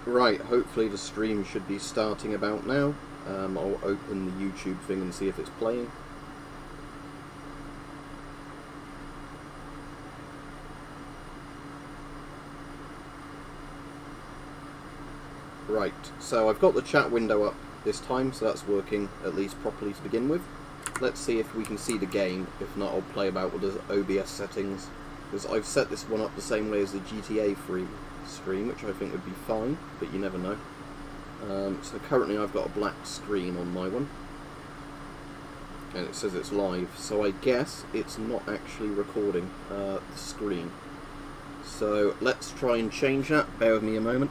Right, hopefully the stream should be starting about now. I'll open the YouTube thing and see if it's playing. Right, so I've got the chat window up this time, so that's working at least properly to begin with. Let's see if we can see the game. If not, I'll play about with the OBS settings, because I've set this one up the same way as the GTA 3 stream, which I think would be fine, but you never know. So currently I've got a black screen on my one, and it says it's live, so I guess it's not actually recording the screen. So let's try and change that. Bear with me a moment.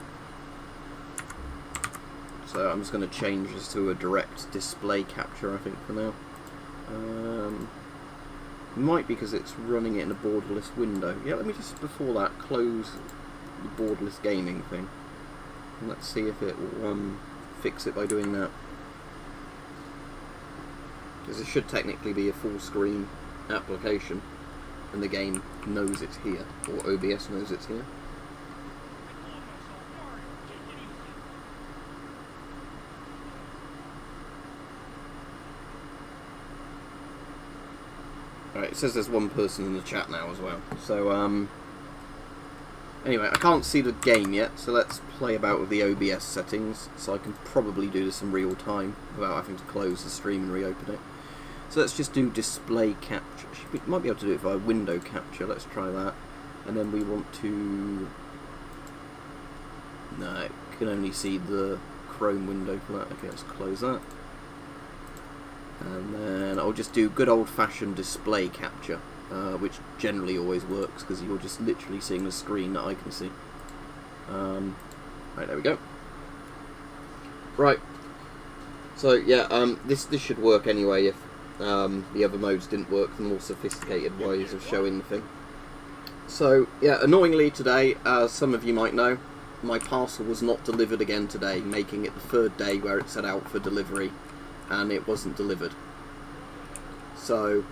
So I'm just going to change this to a direct display capture, I think, for now. Might be because it's running it in a borderless window. Yeah, let me just, before that, close the borderless gaming thing. And let's see if it will fix it by doing that. Because it should technically be a full screen application, and the game knows it's here, or OBS knows it's here. Alright, it says there's one person in the chat now as well. So, anyway, I can't see the game yet, so let's play about with the OBS settings, so I can probably do this in real time without having to close the stream and reopen it. So let's just do display capture. We might be able to do it via window capture. Let's try that. And then we want to... No, it can only see the Chrome window for that. Okay, let's close that. And then I'll just do good old-fashioned display capture, which generally always works because you're just literally seeing the screen that I can see. Right, there we go. Right. So yeah, this should work anyway if the other modes didn't work, the more sophisticated ways of showing the thing. So yeah, annoyingly today, as some of you might know, my parcel was not delivered again today, making it the third day where it set out for delivery, and it wasn't delivered. So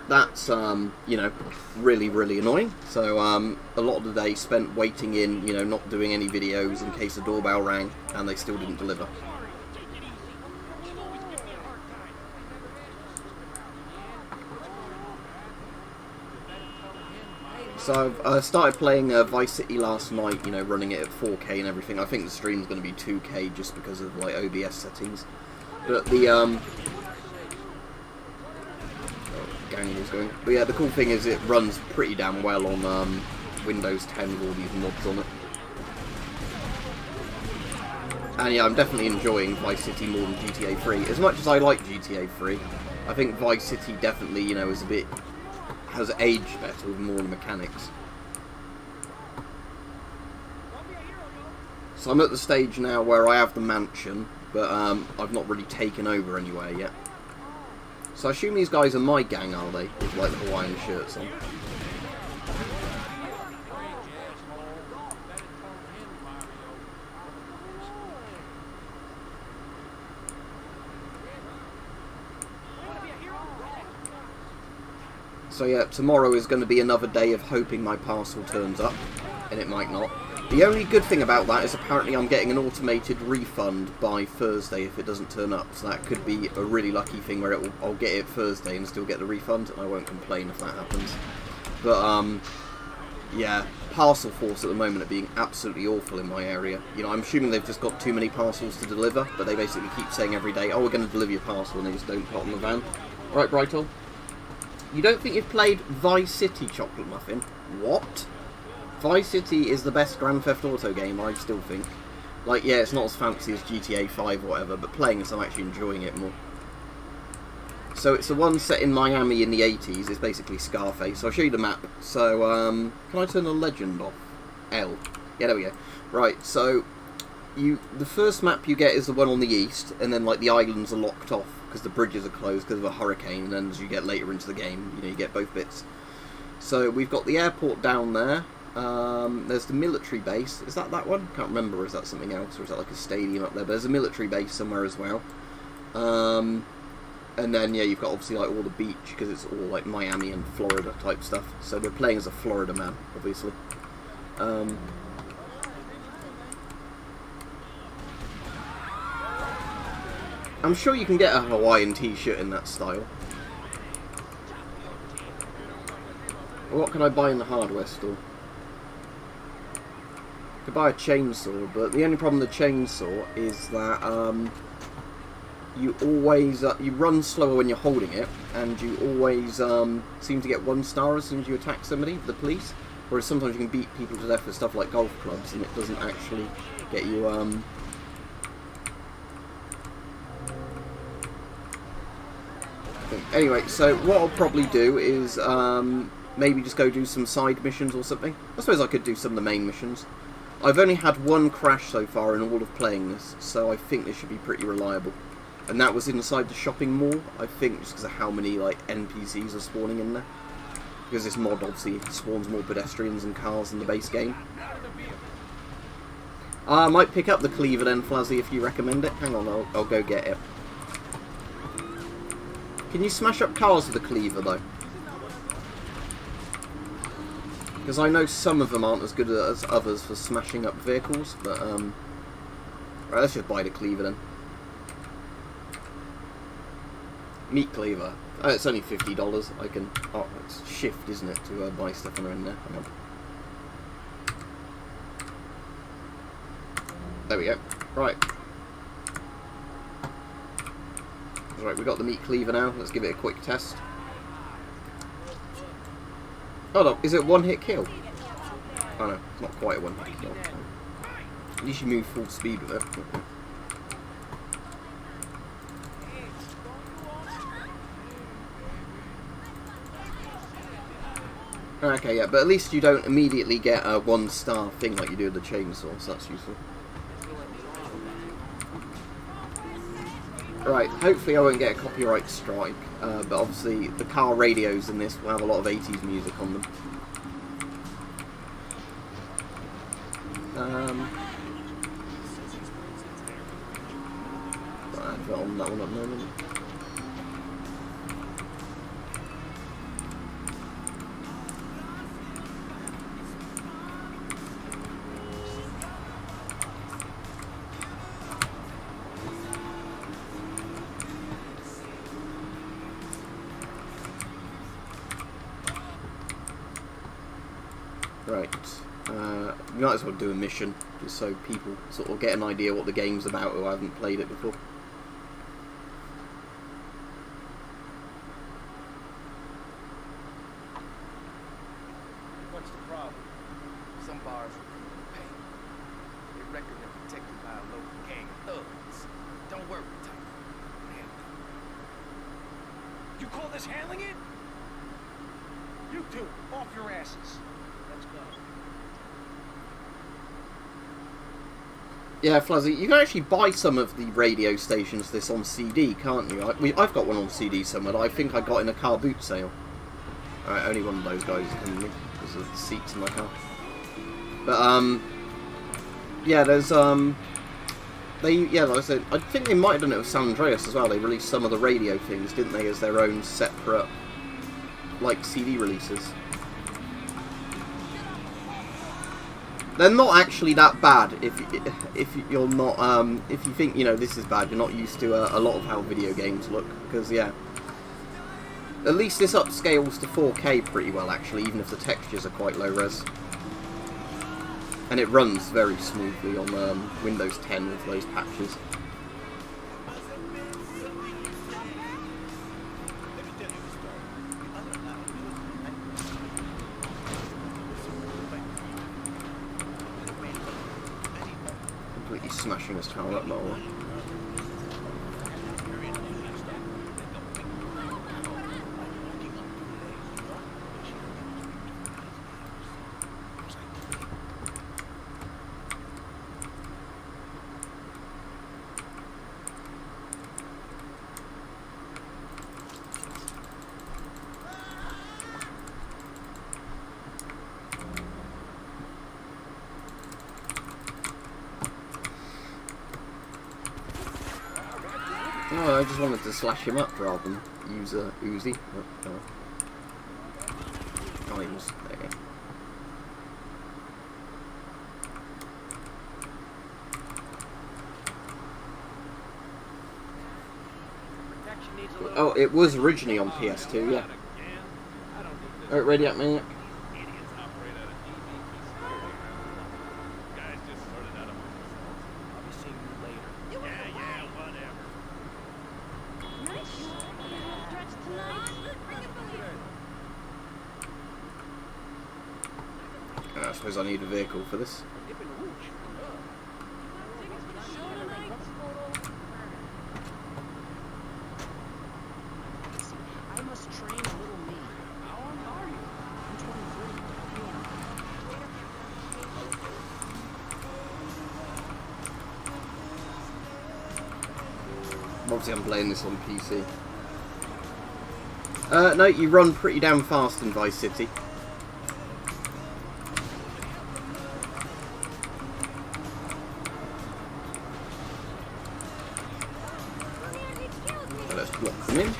that's you know, really annoying. So a lot of the day spent waiting in, you know, not doing any videos in case the doorbell rang and they still didn't deliver. So I started playing Vice City last night, you know, running it at 4K and everything. I think the stream's going to be 2K just because of like OBS settings. But the gang was going. But yeah, the cool thing is it runs pretty damn well on Windows 10 with all these mods on it. And yeah, I'm definitely enjoying Vice City more than GTA 3. As much as I like GTA 3, I think Vice City definitely, you know, has aged better with more of the mechanics. So I'm at the stage now where I have the mansion, but I've not really taken over anywhere yet. So I assume these guys are my gang, are they? With like the Hawaiian shirts on. So yeah, tomorrow is going to be another day of hoping my parcel turns up, and it might not. The only good thing about that is apparently I'm getting an automated refund by Thursday if it doesn't turn up, so that could be a really lucky thing where I'll get it Thursday and still get the refund, and I won't complain if that happens. But yeah, Parcel Force at the moment are being absolutely awful in my area. You know, I'm assuming they've just got too many parcels to deliver, but they basically keep saying every day, oh, we're going to deliver your parcel, and they just don't put it on the van. Right, Brightle? You don't think you've played Vice City, Chocolate Muffin? What? Vice City is the best Grand Theft Auto game, I still think. Like, yeah, it's not as fancy as GTA 5 or whatever, but playing this, I'm actually enjoying it more. So it's the one set in Miami in the 80s. It's basically Scarface. So I'll show you the map. So, can I turn the legend off? L. Yeah, there we go. Right, so the first map you get is the one on the east, and then like the islands are locked off because the bridges are closed because of a hurricane, and then as you get later into the game, you know, you get both bits. So we've got the airport down there. There's the military base. Is that one? Can't remember. Is that something else, or is that like a stadium up there? But there's a military base somewhere as well. And then yeah, you've got obviously like all the beach because it's all like Miami and Florida type stuff. So we're playing as a Florida man, obviously. I'm sure you can get a Hawaiian t-shirt in that style. What can I buy in the hardware store? I could buy a chainsaw, but the only problem with the chainsaw is that you always you run slower when you're holding it, and you always seem to get 1 star as soon as you attack somebody, the police. Whereas sometimes you can beat people to death with stuff like golf clubs, and it doesn't actually get you Anyway, so what I'll probably do is maybe just go do some side missions or something. I suppose I could do some of the main missions. I've only had 1 crash so far in all of playing this, so I think this should be pretty reliable. And that was inside the shopping mall, I think, just because of how many like NPCs are spawning in there. Because this mod obviously spawns more pedestrians and cars in the base game. I might pick up the cleaver then, Flazzy, if you recommend it. Hang on, I'll go get it. Can you smash up cars with a cleaver, though? Because I know some of them aren't as good as others for smashing up vehicles, but, right, let's just buy the cleaver, then. Meat cleaver. Oh, it's only $50. I can... Oh, it's shift, isn't it, to buy stuff when I'm in there. Hang on. There we go. Right. Right, we got the meat cleaver now. Let's give it a quick test. Oh no, is it 1-hit kill? Oh no, it's not quite a 1-hit kill. At least you move full speed with it. Okay, yeah, but at least you don't immediately get a 1-star thing like you do with the chainsaw, so that's useful. Right, hopefully I won't get a copyright strike, but obviously the car radios in this will have a lot of 80s music on them. Advert on that one at the moment. Right, we might as well do a mission, just so people sort of get an idea what the game's about who haven't played it before. What's the problem? Some bars are pay. They reckon they're protected by a local gang of thugs. Don't worry, Tyler. You call this handling it? You two, off your asses. Let's go. Yeah, Fluzzy, you can actually buy some of the radio stations this on CD, can't you? I've got one on CD somewhere that I think I got in a car boot sale. Alright, only one of those guys can me because of the seats in my car. But, yeah, there's, yeah, like I said, I think they might have done it with San Andreas as well. They released some of the radio things, didn't they, as their own separate, like, CD releases. They're not actually that bad if you're not if you think, you know, this is bad, you're not used to a lot of how video games look, because yeah, at least this upscales to 4K pretty well actually, even if the textures are quite low res, and it runs very smoothly on Windows 10 with those patches. Smashing his car up lower. No, I just wanted to slash him up rather than use a Uzi. Oh, he was there. Oh, it was originally on PS2, yeah. Alright, ready up, Maniac? I suppose I need a vehicle for this. I must train little me. How old are you? I'm 23. Obviously I'm playing this on PC. No, you run pretty damn fast in Vice City. Let's block them in.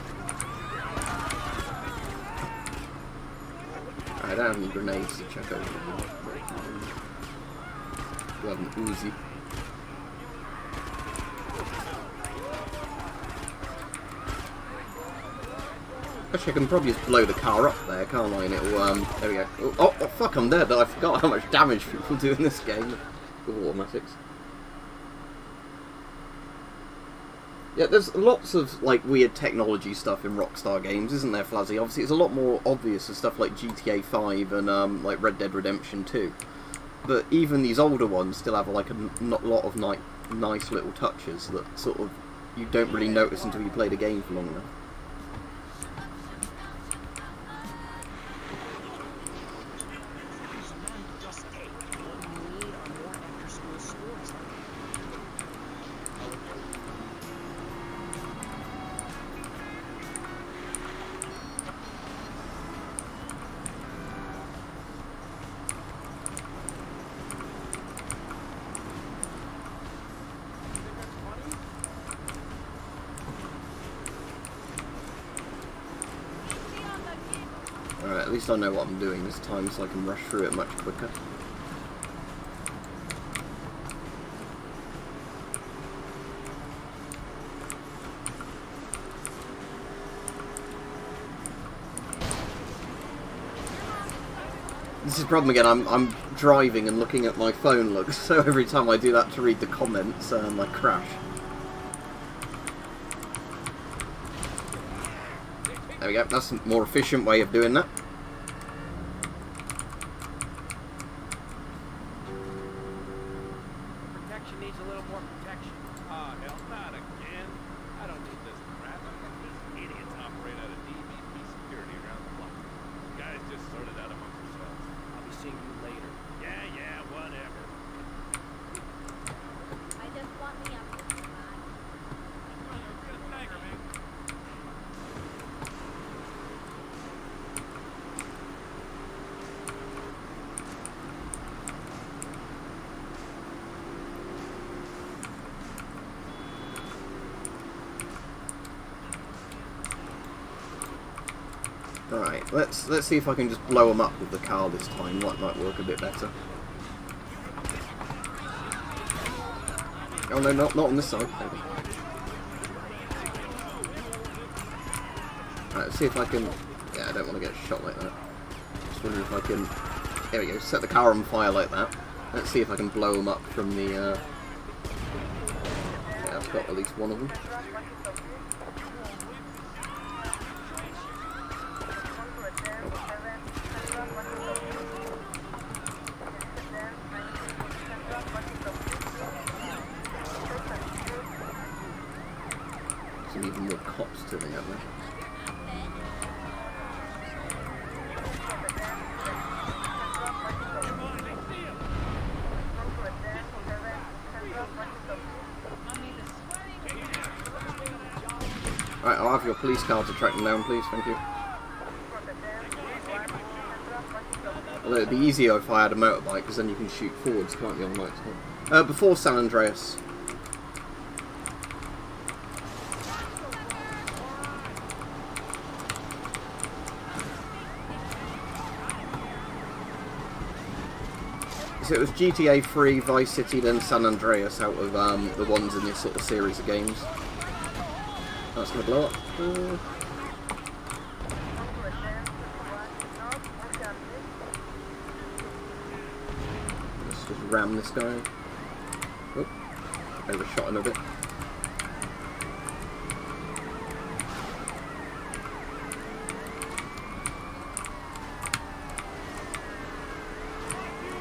I don't have any grenades to check over. We have an Uzi. Actually, I can probably just blow the car up there, can't I? And it'll, there we go. Oh, fuck, I'm dead. I forgot how much damage people do in this game. With automatics. Yeah, there's lots of, like, weird technology stuff in Rockstar games, isn't there, Flazzy? Obviously, it's a lot more obvious with stuff like GTA 5 and, like, Red Dead Redemption 2. But even these older ones still have, like, a lot of nice little touches that sort of you don't really notice until you play the game for long enough. Alright, at least I know what I'm doing this time so I can rush through it much quicker. This is the problem again, I'm driving and looking at my phone, look, so every time I do that to read the comments, I crash. There we go, that's a more efficient way of doing that. Protection needs a little more protection. Oh, hell, not again. I don't need this crap. These idiots operate out of DVP security around the block. Guys just sorted out amongst yourselves. I'll be seeing you later. Yeah, whatever. I just want me up this time. Good tiger, man. Alright, let's see if I can just blow them up with the car this time. Might work a bit better. Oh no, not on this side. Maybe. Alright, let's see if I can... Yeah, I don't want to get shot like that. Just wondering if I can... There we go, set the car on fire like that. Let's see if I can blow them up from the... Yeah, I've got at least one of them. Some even more cops turning up there. Alright, I'll have your police car to track them down, please, thank you. Although it'd be easier if I had a motorbike, because then you can shoot forwards, can't you, on lights? Before San Andreas. So it was GTA 3, Vice City, then San Andreas out of the ones in this sort of series of games. That's gonna blow up. Let's just ram this guy. Oh, overshot him a bit.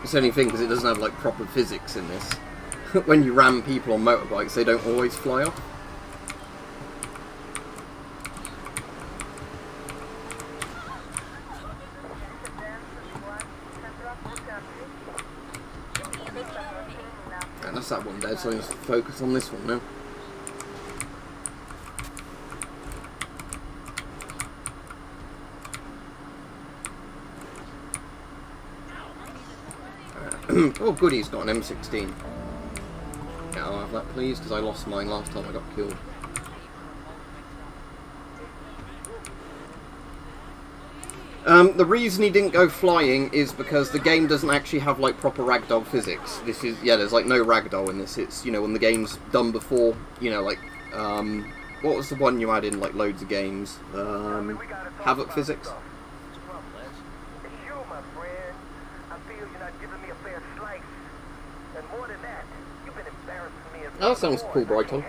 It's the only thing because it doesn't have like proper physics in this. When you ram people on motorbikes, they don't always fly off. And that's that one dead, so let's focus on this one now. Oh good, he's got an M16. Yeah, I'll have that please, because I lost mine last time I got killed. The reason he didn't go flying is because the game doesn't actually have like proper ragdoll physics. This is, yeah, there's like no ragdoll in this. It's, you know, when the game's done before, you know, like, what was the one you had in like loads of games? Havoc physics? Oh, that sounds cool, Brighton.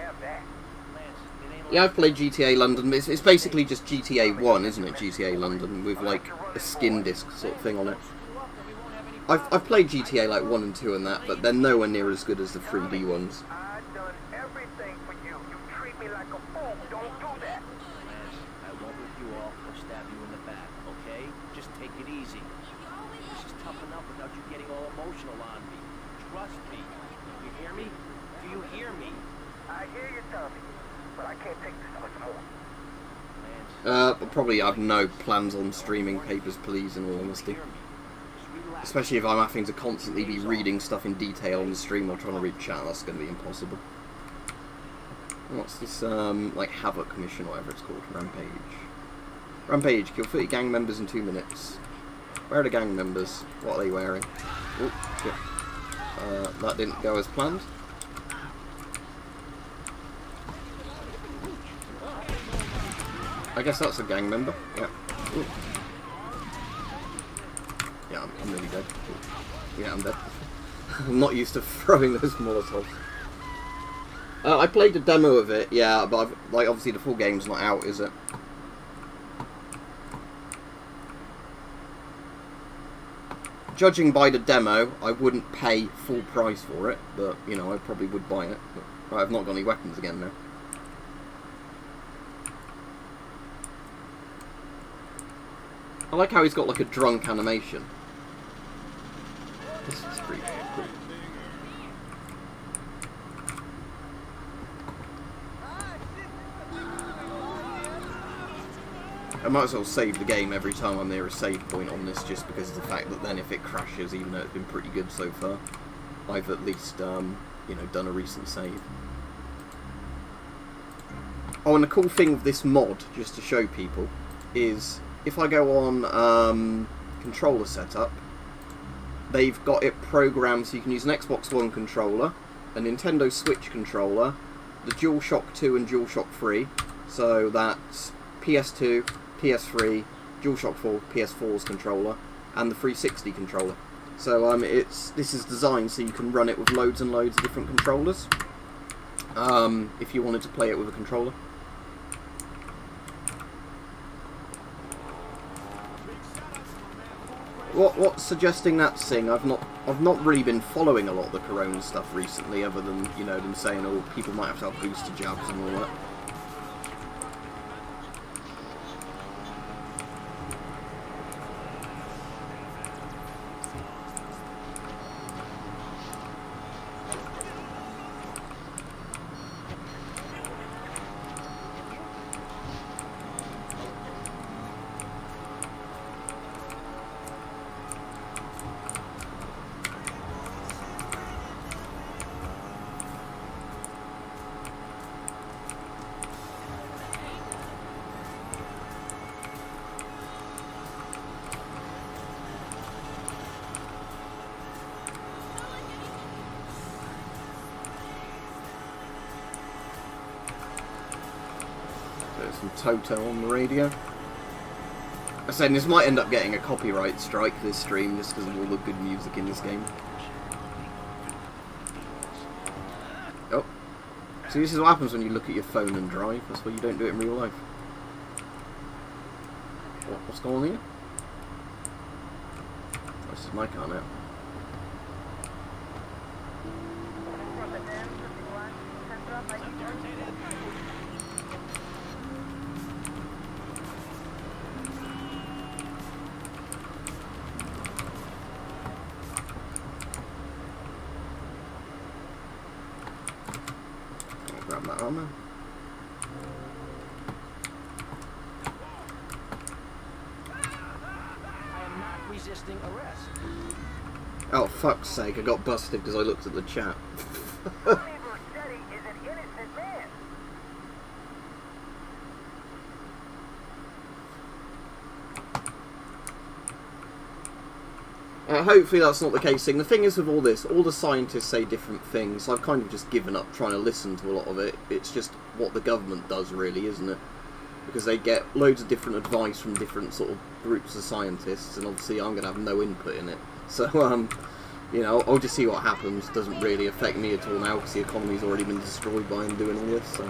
Yeah, I've played GTA London. It's basically just GTA 1, isn't it? GTA London, with like a skin disc sort of thing on it. I've played GTA like 1 and 2 and that, but they're nowhere near as good as the 3D ones. I've done everything for you. You treat me like a fool. Don't do that. I won't rip you off or stab you in the back, okay? Just take it easy. This is tough enough without you getting all emotional on me. Trust me. You hear me? Do you hear me? I hear you, Tommy, but I can't take this much more. Lance, Probably I have no plans on streaming Papers, Please, in all honesty. hear me. Just relax. Especially if I'm having to constantly be reading stuff in detail on the stream or trying to read chat, that's going to be impossible. What's this, like, Havoc mission, or whatever it's called? Rampage. Rampage, kill 30 gang members in 2 minutes. Where are the gang members? What are they wearing? Oh, shit. That didn't go as planned. I guess that's a gang member. Yeah. Ooh. Yeah, I'm nearly dead. Yeah, I'm dead. I'm not used to throwing those Molotovs. I played a demo of it, yeah, but like obviously the full game's not out, is it? Judging by the demo, I wouldn't pay full price for it, but you know, I probably would buy it. But I've not got any weapons again now. I like how he's got like a drunk animation. This is pretty cool. I might as well save the game every time I'm near a save point on this, just because of the fact that then if it crashes, even though it's been pretty good so far, I've at least, you know, done a recent save. Oh, and the cool thing of this mod, just to show people, is if I go on controller setup, they've got it programmed so you can use an Xbox One controller, a Nintendo Switch controller, the DualShock 2 and DualShock 3, so that's PS2, PS3, DualShock 4, PS4's controller, and the 360 controller. So this is designed so you can run it with loads and loads of different controllers, if you wanted to play it with a controller. What's suggesting that, Sing? I've not really been following a lot of the Corona stuff recently, other than, you know, them saying, oh, people might have to have booster jabs and all that. some Toto on the radio. I'm saying this might end up getting a copyright strike, this stream, just because of all the good music in this game. Oh. See, this is what happens when you look at your phone and drive. That's why you don't do it in real life. What's going on here? This is my car now. Grab that armor. Resisting arrest. Oh, fuck's sake, I got busted because I looked at the chat. Oliver Steady is an innocent man. Hopefully that's not the case. The thing is with all this, all the scientists say different things. I've kind of just given up trying to listen to a lot of it. It's just what the government does, really, isn't it? Because they get loads of different advice from different sort of groups of scientists, and obviously I'm going to have no input in it. So, you know, I'll just see what happens. Doesn't really affect me at all now, because the economy's already been destroyed by them doing all this, so,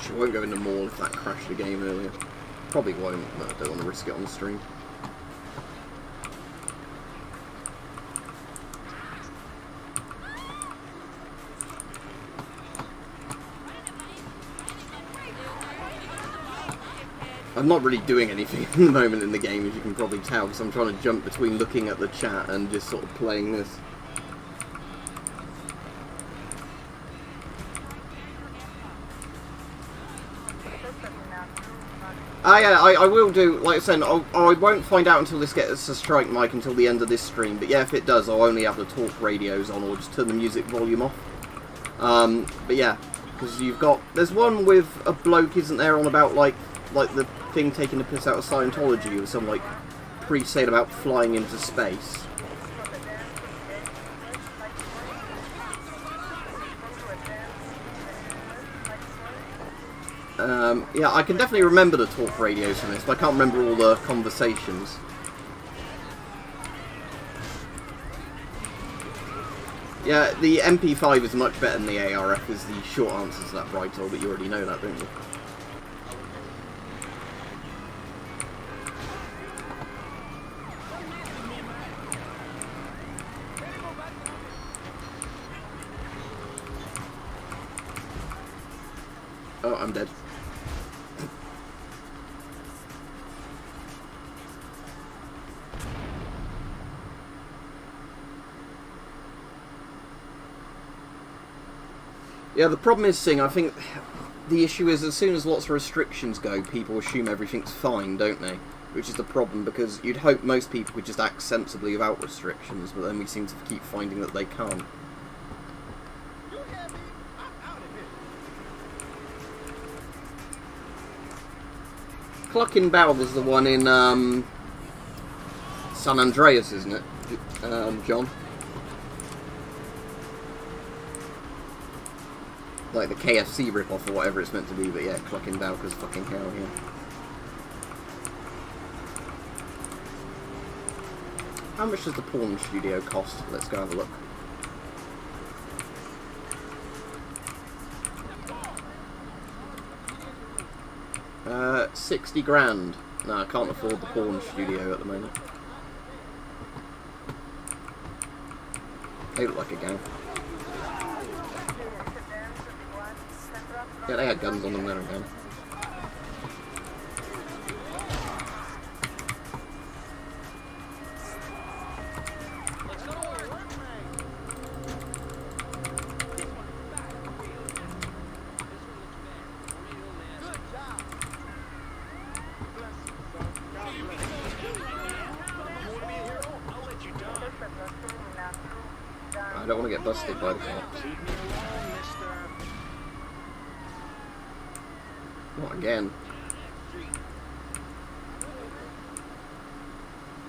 I won't go in the mall if that crashed the game earlier. Probably won't, but I don't want to risk it on the stream. I'm not really doing anything at the moment in the game, as you can probably tell, because I'm trying to jump between looking at the chat and just sort of playing this. Yeah, I will do, like I said, I won't find out until this gets a strike mic until the end of this stream, but yeah, if it does, I'll only have the talk radios on, or just turn the music volume off. But yeah, because you've got, there's one with a bloke, isn't there, on about, like the thing taking the piss out of Scientology, with some, like, priest saying about flying into space. Yeah, I can definitely remember the talk radios from this, but I can't remember all the conversations. Yeah, the MP5 is much better than the ARF, is the short answer to that Brightoll, but you already know that, don't you? Oh, I'm dead. Yeah, the problem is, I think the issue is as soon as lots of restrictions go, people assume everything's fine, don't they? Which is the problem, because you'd hope most people would just act sensibly without restrictions, but then we seem to keep finding that they can't. Clucking Bow was the one in San Andreas, isn't it, John? Like the KFC rip-off or whatever it's meant to be, but yeah, Clucking Bow because fucking hell, yeah. How much does the porn studio cost? Let's go have a look. $60 grand. No, I can't afford the porn studio at the moment. They look like a gang. Yeah, they had guns on them there again. I don't want to get busted by the cops. Leave me alone, mister. Not again.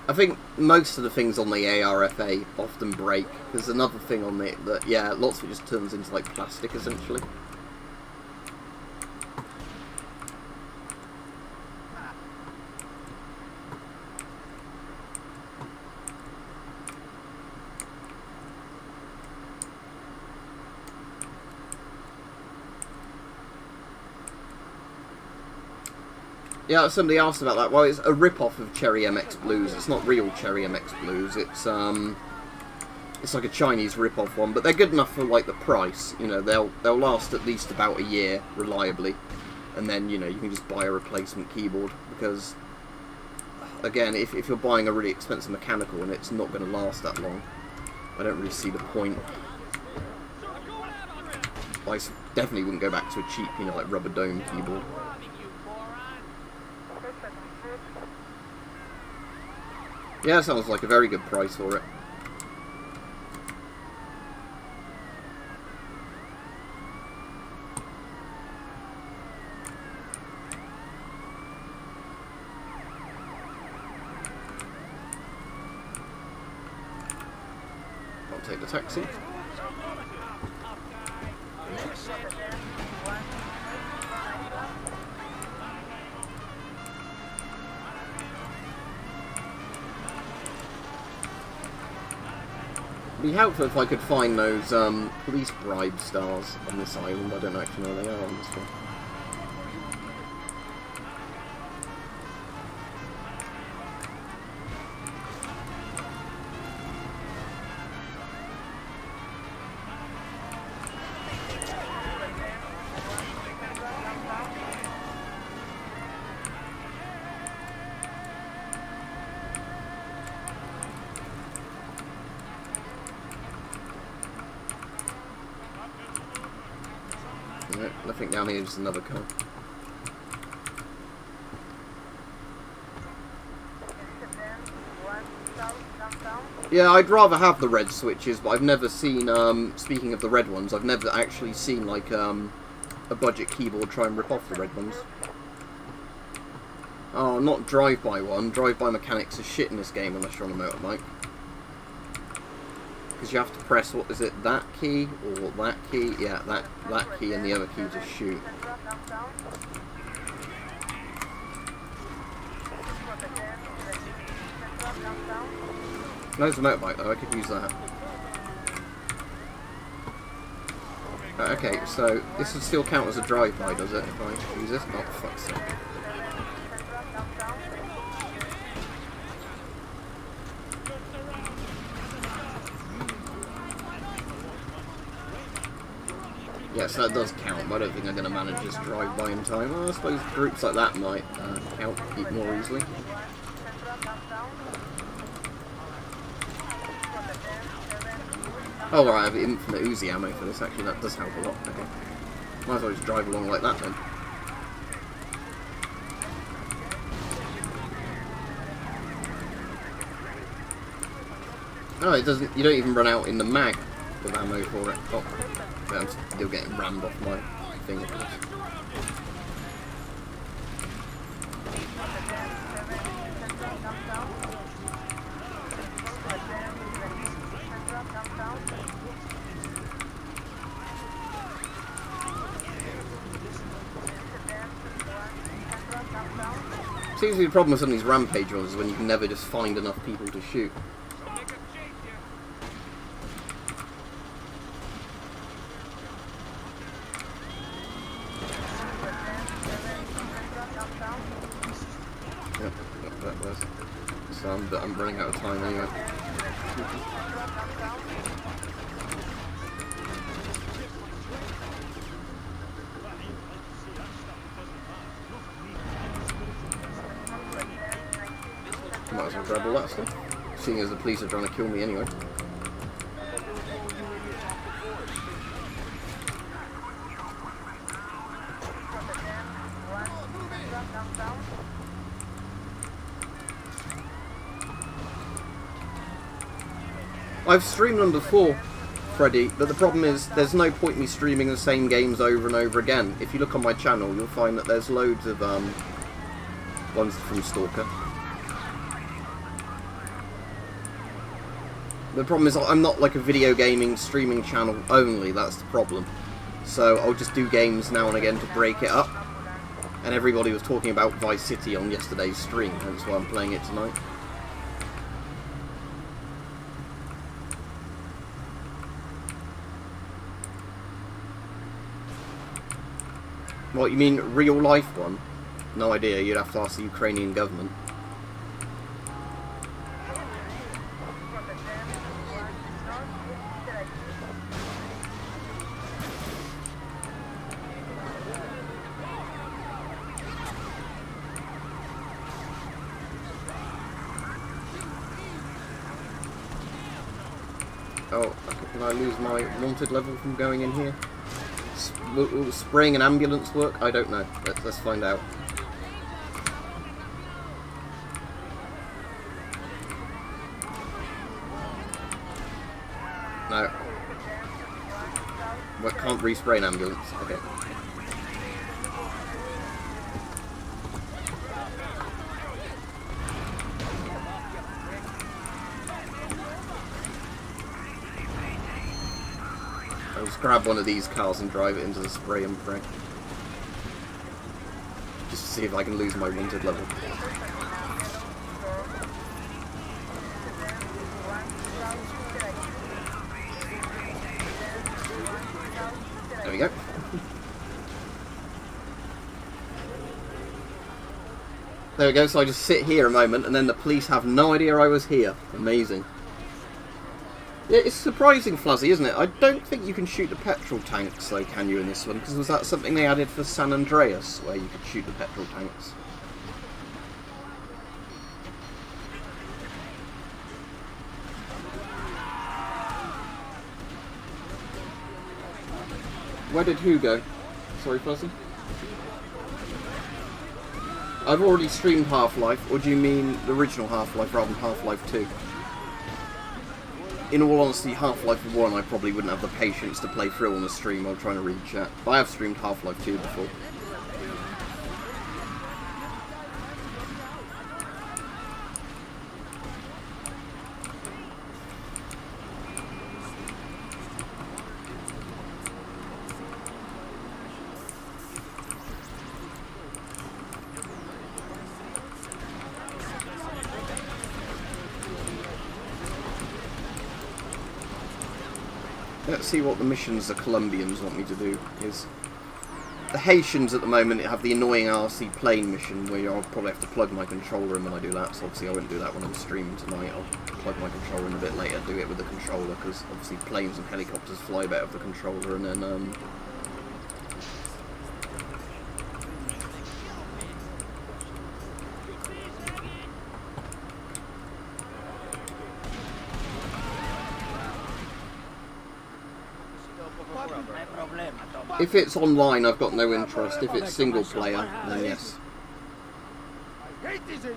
I think most of the things on the ARFA often break. There's another thing on it that, yeah, lots of it just turns into like plastic essentially. Yeah, somebody asked about that. Well, it's a rip-off of Cherry MX Blues. It's not real Cherry MX Blues. It's like a Chinese rip-off one, but they're good enough for like the price. You know, they'll last at least about a year reliably, and then you know you can just buy a replacement keyboard because, again, if you're buying a really expensive mechanical and it's not going to last that long, I don't really see the point. I definitely wouldn't go back to a cheap, you know, like rubber dome keyboard. Yeah, sounds like a very good price for it. I'll take the taxi. It'd be helpful if I could find those police bribe stars on this island. I don't actually know where they are on this one. No, nothing down here, just another car. Yeah, I'd rather have the red switches, but I've never seen, speaking of the red ones, I've never actually seen, like, a budget keyboard try and rip off the red ones. Oh, not drive-by one. Drive-by mechanics is shit in this game unless you're on a motorbike. Because you have to press, what is it, that key, or that key? Yeah, that key and the other key to shoot. No, it's a motorbike though, I could use that. Okay, so this would still count as a drive-by, does it, if I use this? Oh, for fuck's sake. Yes, that does count, but I don't think I'm going to manage this drive-by in time. Well, I suppose groups like that might count more easily. Oh, right, I have infinite Uzi ammo for this, actually, that does help a lot. Okay. Might as well just drive along like that then. No, it doesn't, you don't even run out in the mag with ammo for it. Oh, yeah, I'm still getting rammed off my thing, of course. Seems to be the problem with some of these rampage ones is when you can never just find enough people to shoot. Yep, that was. So I'm running out of time anyway. Might as well grab all that stuff, seeing as the police are trying to kill me anyway. I've streamed them before. Freddy, but the problem is there's no point me streaming the same games over and over again. If you look on my channel, you'll find that there's loads of ones from Stalker. The problem is I'm not like a video gaming streaming channel only, that's the problem. So I'll just do games now and again to break it up. And everybody was talking about Vice City on yesterday's stream, hence why I'm playing it tonight. What, you mean real life one? No idea, you'd have to ask the Ukrainian government. Oh, can I lose my wanted level from going in here? Will spraying an ambulance work? I don't know. Let's find out. No. Well, can't respray an ambulance. Okay. I'll just grab one of these cars and drive it into the spray and pray. Just to see if I can lose my wanted level. There we go. There we go, so I just sit here a moment and then the police have no idea I was here. Amazing. Yeah, it's surprising fuzzy, isn't it? I don't think you can shoot the petrol tanks, though, can you, in this one? Because was that something they added for San Andreas, where you could shoot the petrol tanks? Where did who go? Sorry, Fuzzy? I've already streamed Half-Life, or do you mean the original Half-Life rather than Half-Life 2? In all honesty, Half-Life 1 I probably wouldn't have the patience to play through on the stream while trying to read chat. But I have streamed Half-Life 2 before. Let's see what the missions the Colombians want me to do. Is the Haitians at the moment have the annoying RC plane mission where I'll probably have to plug my controller in when I do that, so obviously I won't do that when I'm streaming tonight. I'll plug my controller in a bit later, do it with the controller, because obviously planes and helicopters fly better with the controller, and then if it's online, I've got no interest. If it's single player, then yes. I hate these Asians.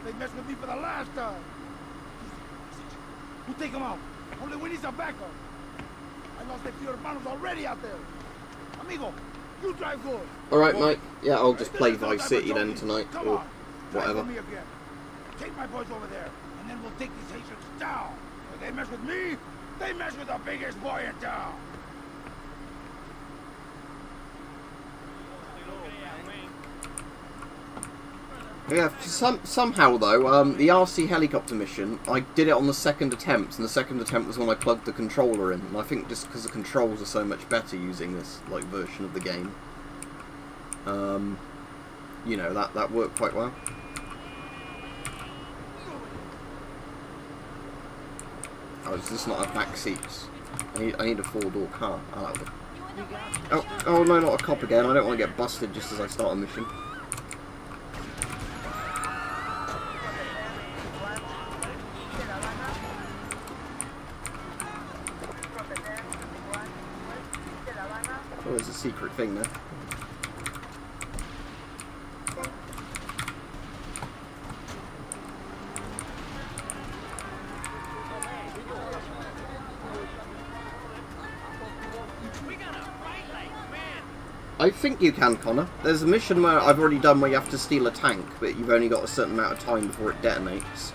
They messed with me for the last time. You take them out. Only we need some backup. I lost a few hermanos already out there. Amigo, you drive good. Alright, mate. Yeah, I'll just play Vice City then tonight, Come or on. whatever. Drive for me again. Take my boys over there, and then we'll take these Haitians down. If they mess with me, they mess with the biggest boy in town. Yeah, somehow though, the RC helicopter mission, I did it on the second attempt, and the second attempt was when I plugged the controller in. And I think just because the controls are so much better using this like version of the game, you know, that worked quite well. Oh, it's just not a back seats. I need a 4-door car. Oh no, not a cop again. I don't want to get busted just as I start a mission. Oh, there's a secret thing there. I think you can, Connor. There's a mission where I've already done where you have to steal a tank, but you've only got a certain amount of time before it detonates.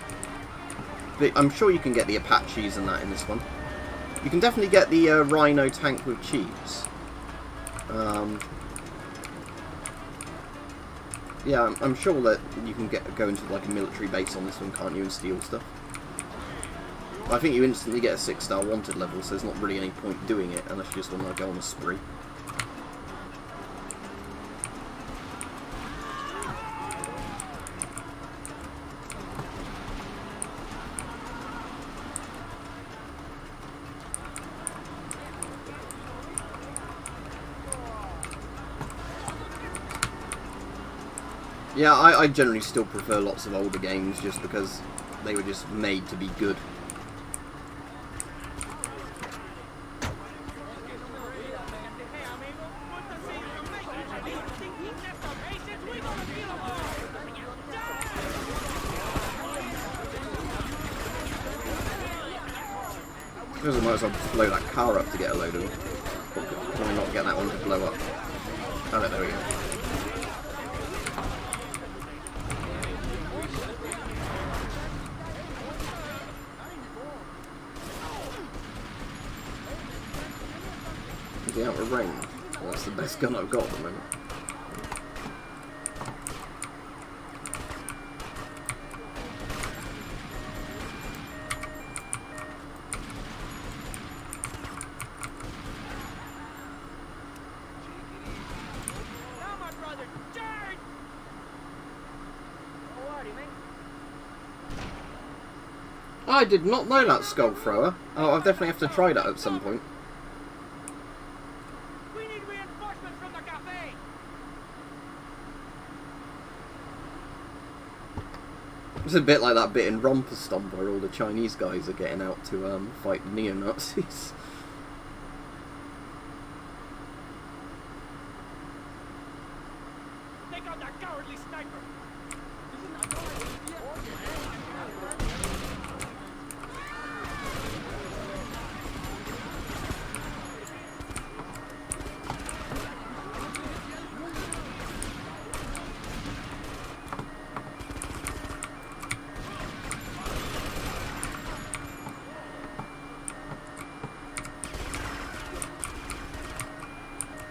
But I'm sure you can get the Apaches and that in this one. You can definitely get the Rhino tank with cheats. Yeah, I'm sure that you can go into like a military base on this one, can't you, and steal stuff. I think you instantly get a 6-star wanted level, so there's not really any point doing it unless you just want to go on a spree. Yeah, I generally still prefer lots of older games just because they were just made to be good. I suppose I might as well just blow that car up to get a load of them. Or can I not get that one to blow up? Oh no, there we go. Is he out of range? Well, that's the best gun I've got at the moment. I did not know that skull thrower. Oh, I'll definitely have to try that at some point. We need reinforcements from the cafe. It's a bit like that bit in Romper Stomp where all the Chinese guys are getting out to fight the neo-Nazis. Take out that cowardly sniper.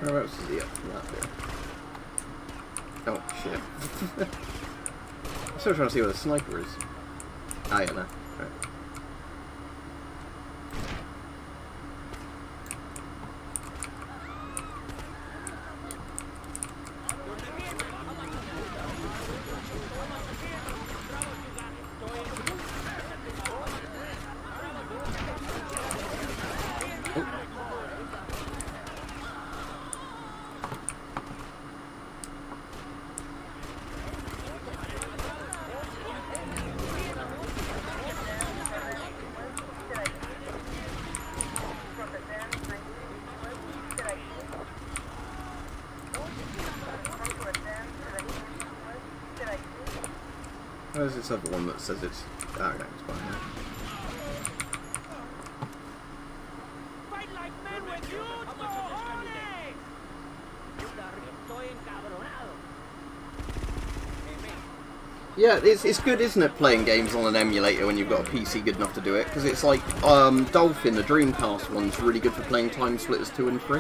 Where else is he up from that bit? Oh shit. I'm still trying to see where the sniper is. Ah, yeah, no. Right. Where's this other one that says it's... Oh, okay, it's fine now. Fight like men with you, cojones! Estoy encabronado. Yeah, it's good, isn't it, playing games on an emulator when you've got a PC good enough to do it? Because it's like, Dolphin, the Dreamcast one's really good for playing Time Splitters 2 and 3.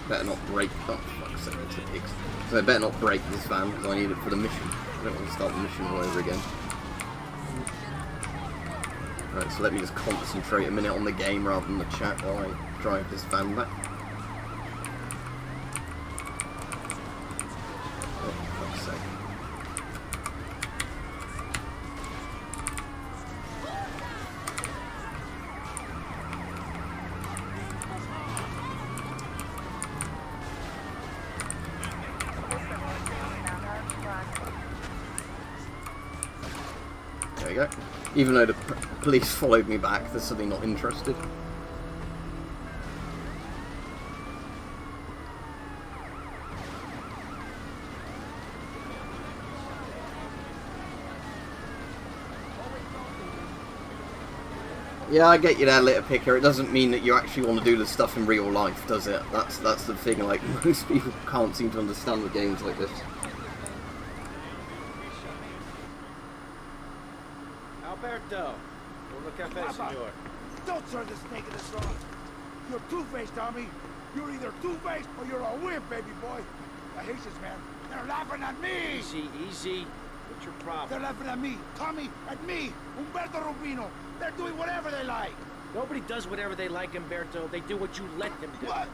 Better not break. Oh, fuck's sake, it's a pig. So I better not break this van because I need it for the mission. I don't want to start the mission all over again. Right, so let me just concentrate a minute on the game rather than the chat while I drive this van back. Oh, fuck's sake. you go. Even though the police followed me back, they're suddenly not interested. Yeah, I get you there, litter picker. It doesn't mean that you actually want to do the stuff in real life, does it? That's the thing. Like, most people can't seem to understand with games like this. Alberto, uno café, senor. Don't turn the snake in the straw. You're two-faced, Tommy. You're either two-faced or you're a wimp, baby boy. The Haitians, man, they're laughing at me. Easy, easy. What's your problem? They're laughing at me, Tommy, at me, Umberto Rubino. They're doing whatever they like. Nobody does whatever they like, Umberto. They do what you let them do. What?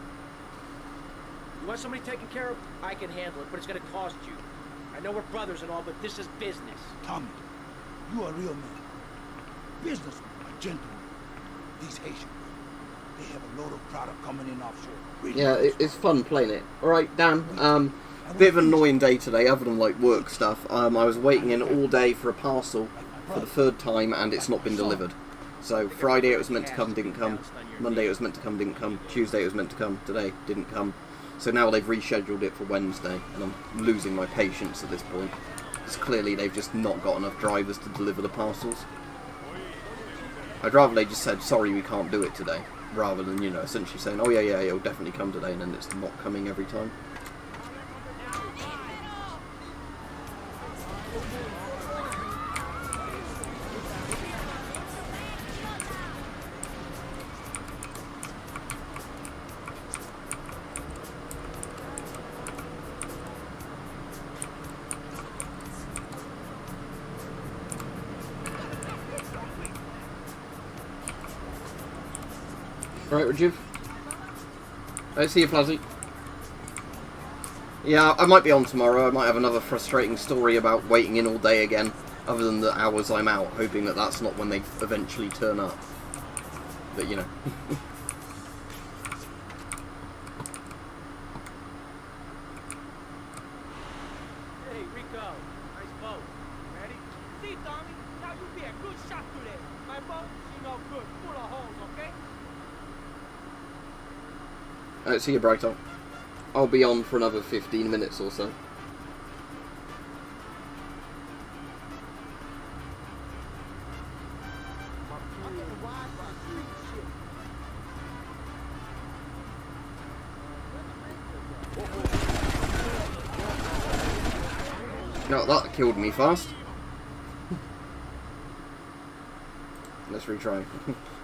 You want somebody taken care of? I can handle it, but it's gonna cost you. I know we're brothers and all, but this is business. Tommy, you a real man. Businessman, a gentleman. These Haitians, they have a load of product coming in offshore. Really Yeah, nice. it's fun playing it. Alright, Dan, bit of an annoying day today, other than like work stuff. I was waiting in all day for a parcel for the third time, and it's not been delivered. So Friday it was meant to come, didn't come. Monday it was meant to come, didn't come. Tuesday it was meant to come, today didn't come. So now they've rescheduled it for Wednesday, and I'm losing my patience at this point. Because clearly they've just not got enough drivers to deliver the parcels. I'd rather they just said, sorry, we can't do it today, rather than, you know, essentially saying, oh yeah, it'll definitely come today, and then it's not coming every time. Right, Rajiv? I see you, Flazzy. Yeah, I might be on tomorrow. I might have another frustrating story about waiting in all day again, other than the hours I'm out, hoping that that's not when they eventually turn up. But, you know. Hey, Rico. Nice boat. Ready? See, Tommy, now you be a good shot today. My boat, she no good, full of holes, okay? See you, Brighton. I'll be on for another 15 minutes or so. No, that killed me fast. Let's retry.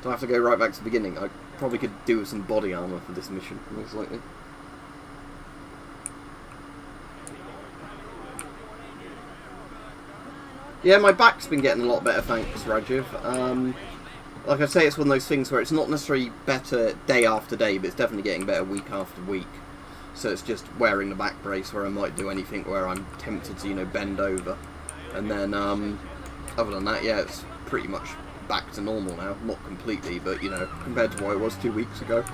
Do I have to go right back to the beginning? I probably could do with some body armor for this mission, most likely. Yeah, my back's been getting a lot better, thanks, Rajiv. Like I say, it's one of those things where it's not necessarily better day after day, but it's definitely getting better week after week. So it's just wearing the back brace where I might do anything where I'm tempted to, you know, bend over. And then, other than that, yeah, it's pretty much back to normal now. Not completely, but, you know, compared to what it was 2 weeks ago.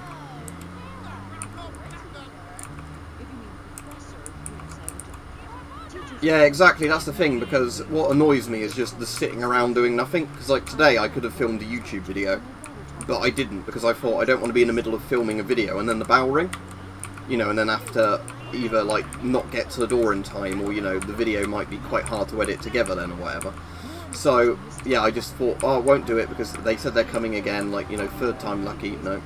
Yeah, exactly, that's the thing, because what annoys me is just the sitting around doing nothing. Because, like, today I could have filmed a YouTube video, but I didn't, because I thought I don't want to be in the middle of filming a video and then the bell ring. You know, and then have to either, like, not get to the door in time, or, you know, the video might be quite hard to edit together then, or whatever. So, yeah, I just thought, oh, I won't do it, because they said they're coming again, like, you know, third time lucky, no.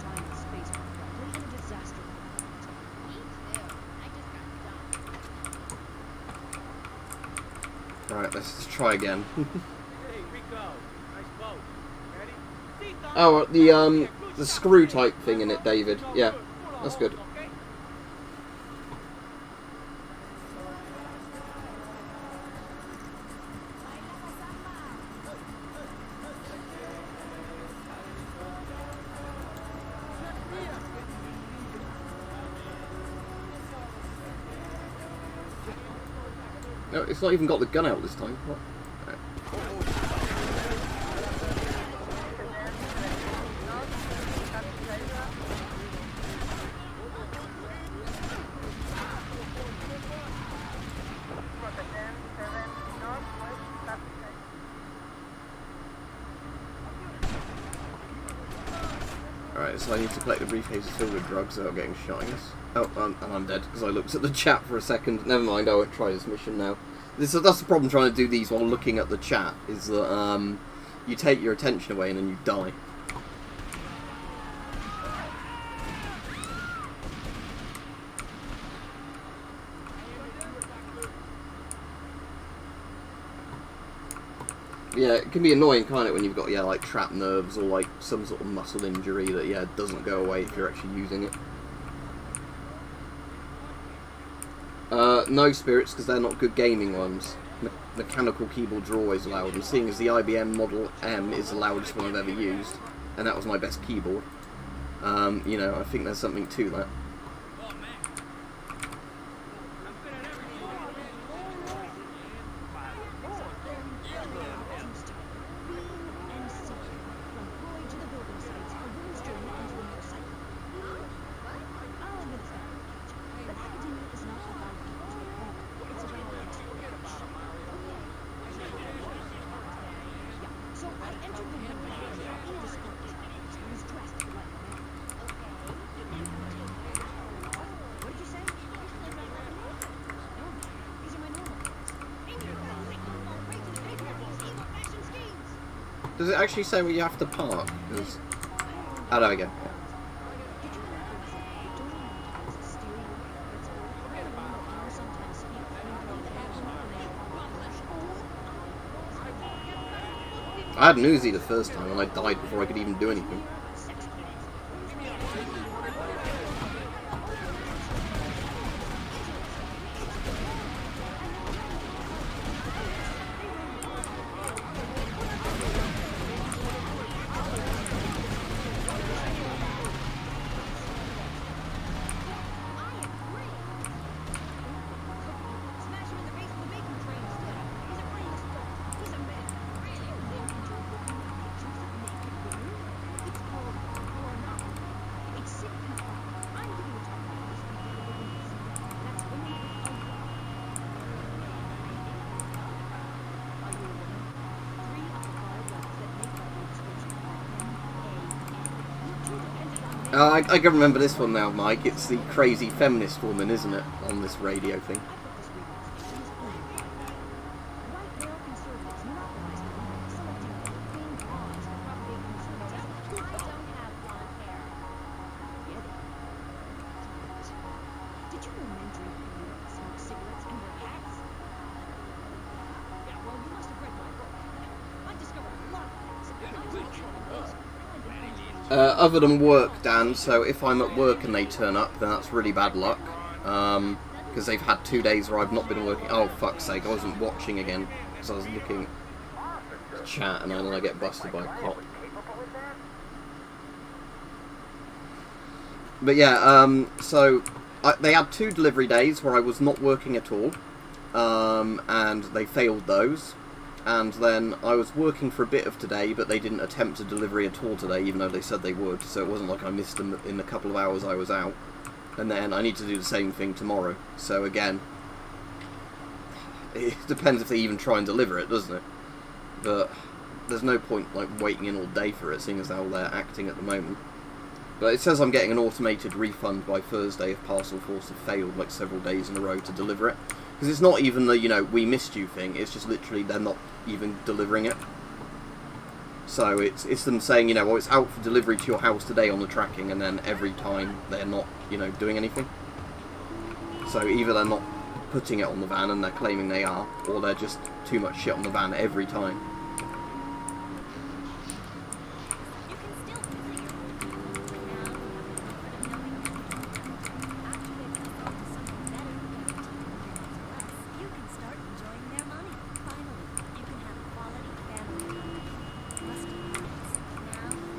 Right, let's try again. Hey, Rico. Nice boat. Ready? See, Tommy, Oh, now you be a good the shot screw today. type thing in it, David. No Yeah, good, full of that's holes, good. okay? No, it's not even got the gun out this time. What? Right. Alright, so I need to collect the briefcases filled with drugs without getting shot, I guess. Oh, and I'm dead, because I looked at the chat for a second. Never mind, I won't try this mission now. That's the problem trying to do these while looking at the chat, is that you take your attention away and then you die. Yeah, it can be annoying, can't it, when you've got, yeah, like, trapped nerves or, like, some sort of muscle injury that, yeah, doesn't go away if you're actually using it. No spirits, because they're not good gaming ones. Mechanical keyboards are always allowed, and seeing as the IBM Model M is the loudest one I've ever used, and that was my best keyboard, you know, I think there's something to that. Does it actually say where you have to park? Oh, there we go. I had an Uzi the first time and I died before I could even do anything. I can remember this one now, Mike. It's the crazy feminist woman, isn't it, on this radio thing? Other than work, Dan, so if I'm at work and they turn up, then that's really bad luck. Because they've had 2 days where I've not been working. Oh, fuck's sake, I wasn't watching again, because I was looking at the chat and then I get busted by a cop. But yeah, so they had 2 delivery days where I was not working at all, and they failed those. And then I was working for a bit of today, but they didn't attempt a delivery at all today, even though they said they would, so it wasn't like I missed them in the couple of hours I was out. And then I need to do the same thing tomorrow, so again, it depends if they even try and deliver it, doesn't it? But there's no point like waiting in all day for it, seeing as how they're acting at the moment. But it says I'm getting an automated refund by Thursday if Parcel Force have failed like several days in a row to deliver it. Because it's not even the, you know, we missed you thing, it's just literally they're not even delivering it. So it's them saying, you know, well, it's out for delivery to your house today on the tracking, and then every time they're not, you know, doing anything. So either they're not putting it on the van and they're claiming they are, or they're just too much shit on the van every time.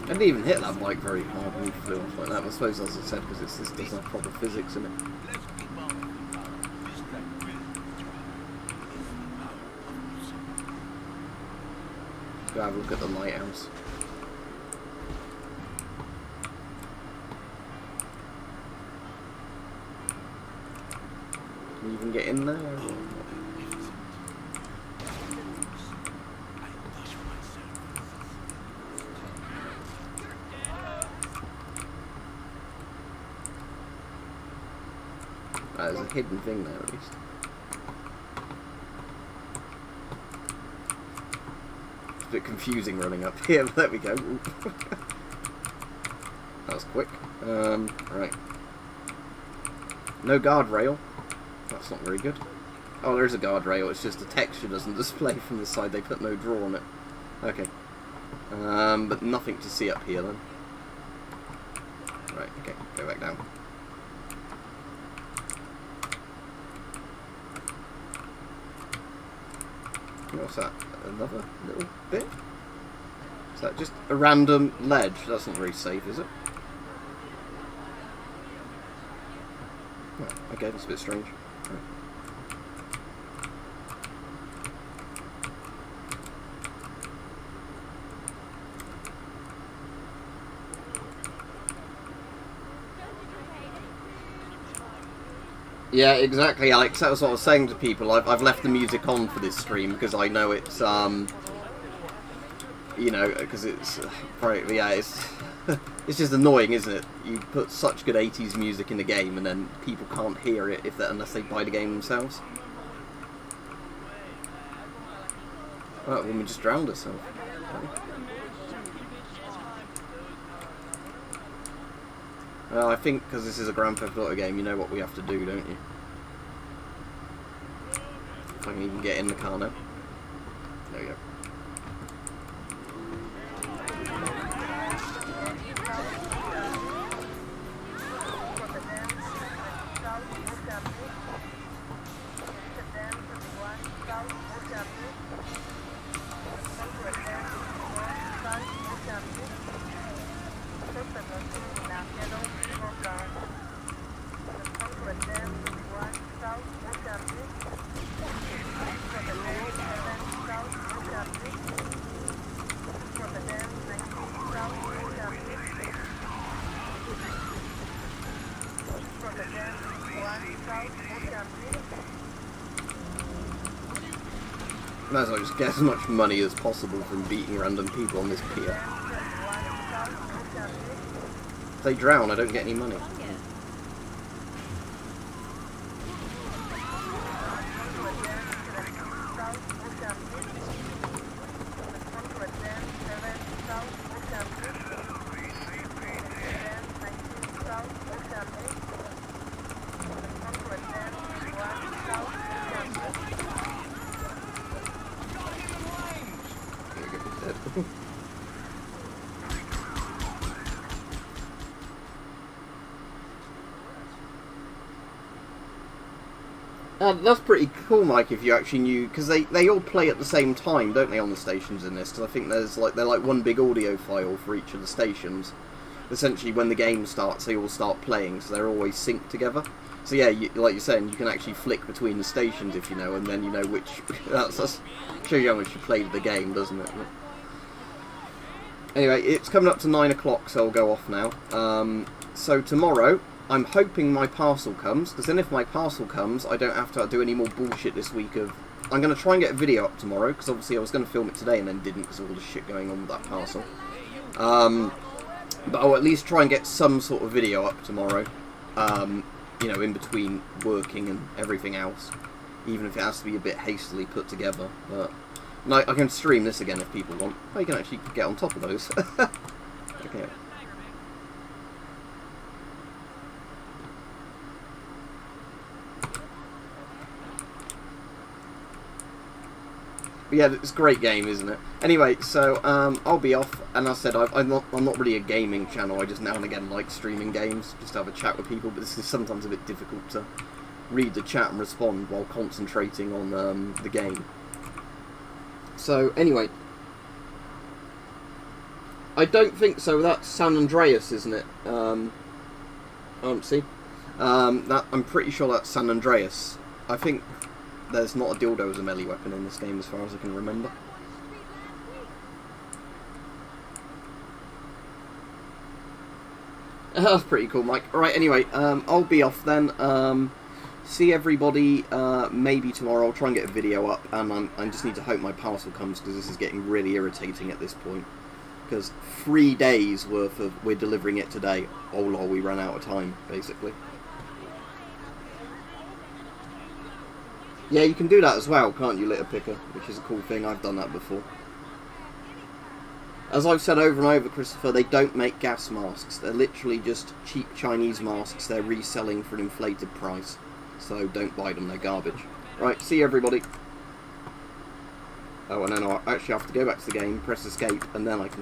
I didn't even hit that bike very hard when we flew off like that. I suppose, as I said, because this doesn't have proper physics in it. Go have a look at the lighthouse. Can you even get in there? There's a hidden thing there, at least. It's a bit confusing running up here, but there we go. That was quick. Right. No guardrail. That's not very good. Oh, there's a guardrail. It's just the texture doesn't display from the side. They put no draw on it. Okay. But nothing to see up here then. Right, okay. Go back down. What's that? Another little bit? Is that just a random ledge? That's not very safe, is it? Oh, okay, that's a bit strange. Right. Yeah, exactly, Alex. That was what I was saying to people. I've left the music on for this stream because I know it's, you know, because it's, frankly, yeah, it's, it's just annoying, isn't it? You put such good 80s music in the game and then people can't hear it unless they buy the game themselves. Oh, that woman just drowned herself. Okay. Well, I think because this is a Grand Theft Auto game, you know what we have to do, don't you? If I can even get in the car now. There we go. Might as well just get as much money as possible from beating random people on this pier. If they drown, I don't get any money. That's pretty cool, Mike, if you actually knew, because they all play at the same time, don't they, on the stations in this? Because I think they're like one big audio file for each of the stations. Essentially, when the game starts, they all start playing, so they're always synced together. So yeah, like you're saying, you can actually flick between the stations if you know, and then you know which. That's shows you how much you played the game, doesn't it? Anyway, it's coming up to 9 o'clock, so I'll go off now. So tomorrow, I'm hoping my parcel comes, because then if my parcel comes, I don't have to do any more bullshit this week of... I'm going to try and get a video up tomorrow, because obviously I was going to film it today and then didn't because of all the shit going on with that parcel. But I'll at least try and get some sort of video up tomorrow, you know, in between working and everything else, even if it has to be a bit hastily put together. But no, I can stream this again if people want. Oh, you can actually get on top of those. Okay. But yeah, it's a great game, isn't it? Anyway, so I'll be off, and as I said, I'm not really a gaming channel. I just now and again like streaming games, just to have a chat with people. But this is sometimes a bit difficult to read the chat and respond while concentrating on the game. So anyway, I don't think so. That's San Andreas, isn't it? See, I'm pretty sure that's San Andreas. I think there's not a dildo as a melee weapon in this game, as far as I can remember. That's pretty cool, Mike. Alright, anyway, I'll be off then. See everybody maybe tomorrow. I'll try and get a video up, and I just need to hope my parcel comes, because this is getting really irritating at this point. Because 3 days worth of... We're delivering it today. Oh lol, we ran out of time, basically. Yeah, you can do that as well, can't you, litter picker? Which is a cool thing. I've done that before. As I've said over and over, Christopher, they don't make gas masks. They're literally just cheap Chinese masks they're reselling for an inflated price. So don't buy them, they're garbage. Right, see you, everybody. Oh, and then I actually have to go back to the game, press escape, and then I can